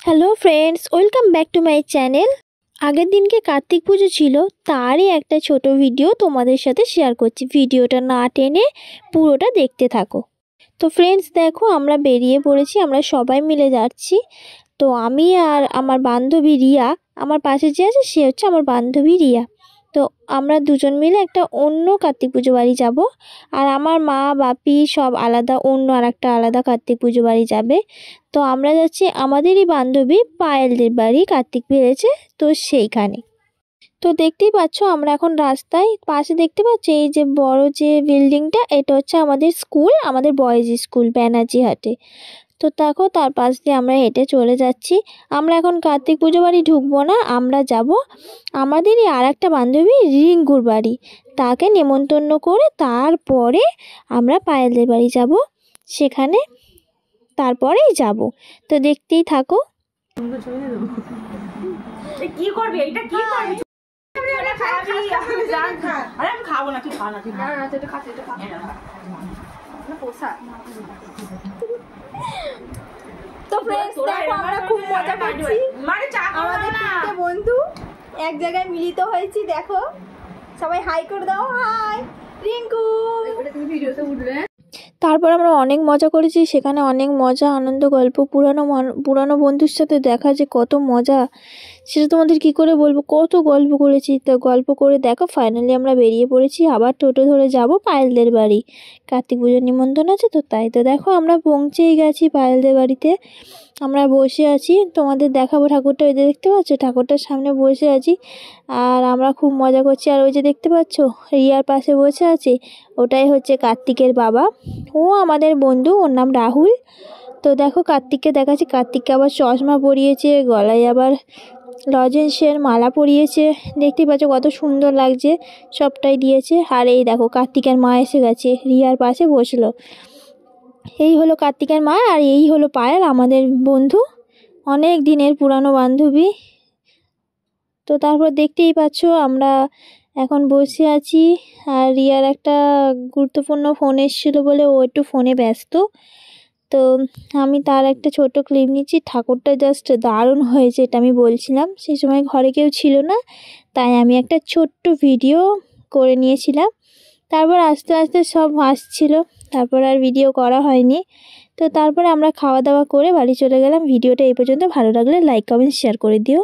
Hello friends, welcome back to my channel. আগের দিনকে কার্তিক পুজো ছিল, তারই একটা ছোট ভিডিও তোমাদের সাথে শেয়ার করছি। ভিডিওটা না টেনে পুরোটা দেখতে থাকো। তো ফ্রেন্ডস দেখো, আমরা বেরিয়ে পড়েছি, আমরা সবাই মিলে যাচ্ছি। তো আমি আর আমার বান্ধবী রিয়া, আমার পাশে যে আছে সে হচ্ছে আমার বান্ধবী রিয়া। তো আমরা দুজন মিলে একটা অন্য কার্তিক পুজো বাড়ি যাব, আর আমার মা বাপি সব আলাদা অন্য আর একটা আলাদা কার্তিক পুজো বাড়ি যাবে। তো আমরা যাচ্ছি আমাদেরই বান্ধবী পায়েলদের বাড়ি, কার্তিক পেরেছে তো সেইখানে। তো দেখতেই পাচ্ছ আমরা এখন রাস্তায়, পাশে দেখতে পাচ্ছ এই যে বড় যে বিল্ডিংটা, এটা হচ্ছে আমাদের স্কুল, আমাদের বয়েজ স্কুল ব্যানার্জি হাটে। তো দেখো তার পাশ দিয়ে আমরা হেঁটে চলে যাচ্ছি। আমরা এখন কার্তিক পুজো বাড়ি ঢুকবো না, আমরা যাব আমাদেরই আর একটা বান্ধবী রিঙ্কুর বাড়ি, তাকে নেমন্তন্ন করে তারপরে আমরা পায়েলদের বাড়ি যাব, সেখানে তারপরেই যাব। তো দেখতেই থাকো। কি করবি এটা, কি করবি? আরে আমি খাবো না, তুই খা না, তুই খা না, তুই খা, তুই খা না পোষা। তো ফ্রেন্ডস দেখো, আমরা খুব মজা করছি, মানে চা আমাদের তিনটে বন্ধু এক জায়গায় মিলিত হয়েছি। দেখো সবাই হাই করে দাও, হাই রিঙ্কু। তুমি ভিডিওতে উঠবে। তারপর আমরা অনেক মজা করেছি, সেখানে অনেক মজা আনন্দ গল্প, পুরানো বন্ধুর সাথে দেখা যে কত মজা সেটা তোমাদের কি করে বলবো, কত গল্প করেছি। তো গল্প করে দেখো ফাইনালি আমরা বেরিয়ে পড়েছি, আবার টোটো ধরে যাব পায়েলদের বাড়ি। কার্তিক পুজোর নিমন্ত্রণ আছে তো তাই। তো দেখো আমরা পৌঁছেই গেছি পায়েলদের বাড়িতে, আমরা বসে আছি, তোমাদের দেখাবো ঠাকুরটা। ওই যে দেখতে পাচ্ছ ঠাকুরটার সামনে বসে আছি, আর আমরা খুব মজা করছি। আর ওই যে দেখতে পাচ্ছ রিয়ার পাশে বসে আছে, ওটাই হচ্ছে কার্তিকের বাবা, ও আমাদের বন্ধু, ওর নাম রাহুল। তো দেখো কার্তিককে দেখাচ্ছি, কার্তিককে আবার চশমা পরিয়েছে, গলায় আবার লজেন্সের মালা পরিয়েছে, দেখতেই পাচ্ছ কত সুন্দর লাগছে, সবটাই দিয়েছে। আর এই দেখো কার্তিকের মা এসে গেছে, রিয়ার পাশে বসলো। এই হলো কার্তিকের মা, আর এই হলো পায়েল, আমাদের বন্ধু, অনেক দিনের পুরানো বান্ধবী। তো তারপর দেখতেই পাচ্ছ আমরা এখন বসে আছি, আর রিয়ার একটা গুরুত্বপূর্ণ ফোন এসেছিলো বলে ও একটু ফোনে ব্যস্ত। তো আমি তার একটা ছোট ক্লিপ নিচ্ছি। ঠাকুরটা জাস্ট দারুণ হয়েছে, এটা আমি বলছিলাম, সেই সময় ঘরে কেউ ছিল না, তাই আমি একটা ছোট্ট ভিডিও করে নিয়েছিলাম। তারপর আস্তে আস্তে সব আসছিল, তারপর আর ভিডিও করা হয়নি। তো তারপরে আমরা খাওয়া দাওয়া করে বাড়ি চলে গেলাম। ভিডিওটা এই পর্যন্ত, ভালো লাগলে লাইক কমেন্ট শেয়ার করে দিও।